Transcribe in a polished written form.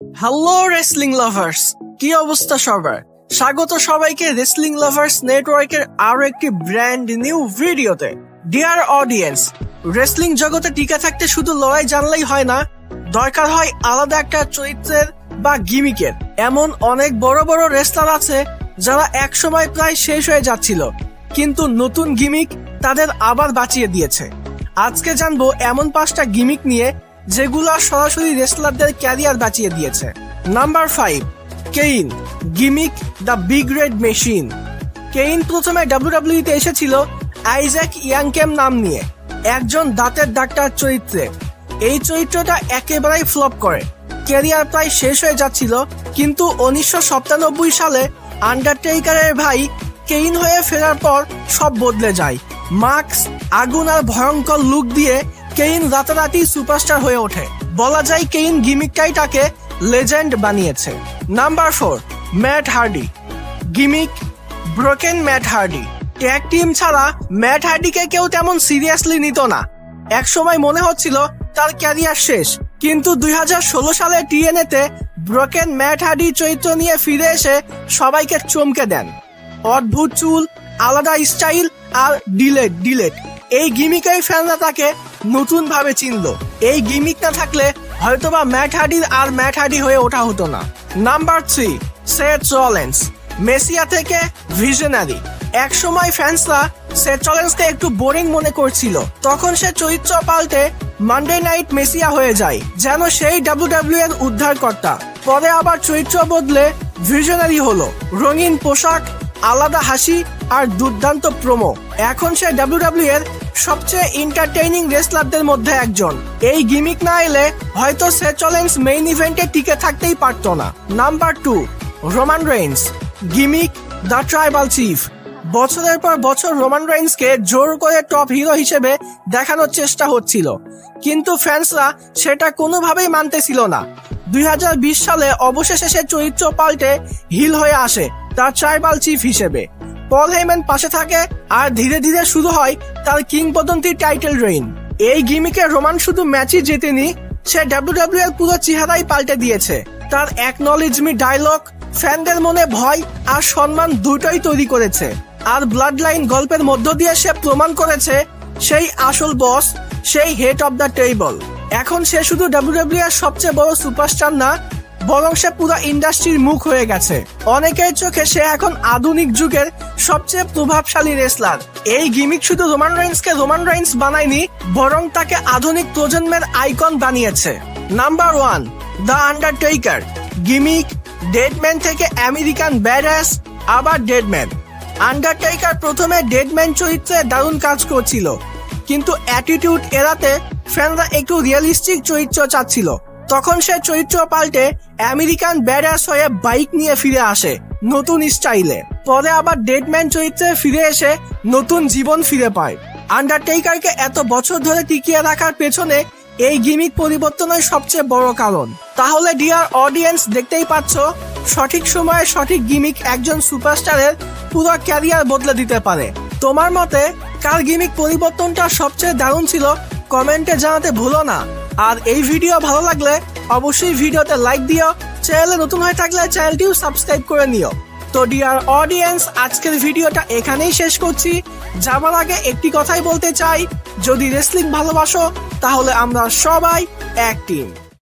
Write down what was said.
Hello wrestling lovers, কি অবস্থা সবার? স্বাগত সবাইকে রেসলিং লাভার্স নেটওয়ার্কের আরো একটি ব্র্যান্ড নিউ ভিডিওতে। ডিয়ার অডিয়েন্স, রেসলিং জগতে টিকে থাকতে শুধু লড়াই জানলেই হয় না, দরকার হয় আলাদা একটা চরিত্রের বা গিমিকের। এমন অনেক বড় বড় রেসলার আছে যারা একসময় প্রায় শেষ হয়ে যাচ্ছিল, কিন্তু নতুন গিমিক তাদের আবার বাঁচিয়ে দিয়েছে। আজকে জানবো এমন 5টা গিমিক নিয়ে যেগুলো সরাসরি রেসলারদের ক্যারিয়ার বাঁচিয়ে দিয়েছে। Number 5, Kane gimmick the big red machine. Kane প্রথমে WWE তে এসেছিল আইজ্যাক ইয়াংকেম নাম নিয়ে, একজন দাঁতের ডাক্তার চরিত্রে। এই চরিত্রটা একেবারেই ফ্লপ করে, ক্যারিয়ার প্রায় শেষ হয়ে যাচ্ছিল, কিন্তু 1997 সালে আন্ডারটেকারের ভাই কেইন হয়ে ফেরার পর সব বদলে যায়। মাস্ক, আগুন আর ভয়ঙ্কর লুক দিয়ে কেইন রাতারাতি সুপারস্টার হয়ে ওঠে। বলা যায় কেইন গিমিকটাই তাকে লেজেন্ড বানিয়েছে। Number 4, Matt Hardy gimmick broken Matt Hardy. Tag team ছাড়া ম্যাট হার্ডিকে কেউ তেমন সিরিয়াসলি নিত না। একসময় মনে হচ্ছিল তার ক্যারিয়ার শেষ, কিন্তু 2016 সালে TNA তে ব্রোকেন ম্যাট হার্ডি চরিত্র নিয়ে ফিরে এসে সবাইকে চমকে দেন। অদ্ভুত চুল, আলাদা স্টাইল আর ডিলেট এই গিমিকেই ফ্যানরা তাকে নতুন ভাবে চিনল। এই গিমিক না থাকলে হয়তোবা ম্যাট হার্ডির আর ম্যাট হার্ডি হয়ে ওঠা হতো না। নাম্বার 3, সেথ রলিন্স মেসিয়া থেকে ভিশনারি। এক সময় ফ্যান্সরা সেথ রলিন্সকে একটু বোরিং মনে করছিল, তখন সে চরিত্র পাল্টে মানডে নাইট মেসিয়া হয়ে যায়, যেন সেই WWE এর উদ্ধারকর্তা। পরে আবার চরিত্র বদলে ভিশনারি হলো। রঙিন পোশাক, আলাদা হাসি আর দুর্দান্ত প্রোমো। এখন সে WWE এর সবচেয়ে এন্টারটেইনিং রেসলারদের মধ্যে একজন। এই গিমিক না এলে হয়তো সেথ রলিন্স মেইন ইভেন্টে টিকে থাকতেই পারতো না। Number 2, Roman Reigns gimmick the tribal chief. বছরের পর বছর রোমান রেইন্সকে জোর করে টপ হিরো হিসেবে দেখানোর চেষ্টা হচ্ছিল, কিন্তু ফ্যান্সরা সেটা কোনোভাবেই মানতেছিল না। 2020 সালে অবশেষে সে চরিত্র পাল্টে হিল হয়ে আসে তার ট্রাইবাল চিফ হিসেবে। পল হেইম্যান পাশে থাকে আর ধীরে ধীরে শুরু হয় তার কিংবদন্তি টাইটেল রেইন। এই গিমিকে রোমান শুধু ম্যাচই জেতেনি, সে WWE এর পুরো চেহারাই পাল্টে দিয়েছে। তার অ্যাকনলেজ মি ডায়লগ ফ্যানদের মনে ভয় আর সম্মান দুটোই তৈরি করেছে। আর ব্লাড লাইন গল্পের মধ্য দিয়ে সে প্রমাণ করেছে সেই আসল বস, সেই হেড অব দ্য টেবল। এখন সে শুধু WWE এর সবচেয়ে বড় সুপারস্টার না, বরং সে পুরো ইন্ডাস্ট্রির মুখ হয়ে গেছে। অনেকের চোখে সে এখন আধুনিক যুগের সবচেয়ে প্রভাবশালী রেসলার। এই গিমিক শুধু রোমান রেইন্সকে রোমান রেইন্স বানায়নি, বরং তাকে আধুনিক প্রজন্মের আইকন বানিয়েছে। নাম্বার 1, দ্য আন্ডারটেকার গিমিক ডেডম্যান থেকে আমেরিকান ব্যাডাস আবার ডেডম্যান। আন্ডারটেকার প্রথমে ডেডম্যান চরিত্রে দারুণ কাজ করছিল, কিন্তু অ্যাটিটিউড এড়াতে ফ্যানরা একটু রিয়েলিস্টিক চরিত্র চাচ্ছিল। তখন সে চরিত্র পাল্টে আমেরিকান ব্যাডাস হয়ে বাইক নিয়ে ফিরে আসে নতুন স্টাইলে। পরে আবার ডেডম্যান চরিত্রে ফিরে এসে নতুন জীবন ফিরে পায়। আন্ডারটেকারকে এত বছর ধরে টিকিয়ে রাখার পেছনে এই গিমিক পরিবর্তনের সবচেয়ে বড় কারণ। তাহলে ডিয়ার অডিয়েন্স, দেখতেই পাচ্ছ, সঠিক সময়ে সঠিক গিমিক একজন সুপারস্টারের পুরো ক্যারিয়ার বদলে দিতে পারে। তোমার মতে কার গিমিক পরিবর্তনটা সবচেয়ে দারুণ ছিল কমেন্টে জানাতে ভুলো না। আর এই ভিডিও ভালো লাগলে অবশ্যই ভিডিওতে লাইক দিও, চ্যানেলে নতুন হয়ে থাকলে চ্যানেলটিও সাবস্ক্রাইব করে নিও। তো ডিয়ার অডিয়েন্স, আজকের ভিডিওটা এখানেই শেষ করছি। যাবার আগে একটি কথাই বলতে চাই, যদি রেসলিং ভালোবাসো তাহলে আমরা সবাই এক টিম।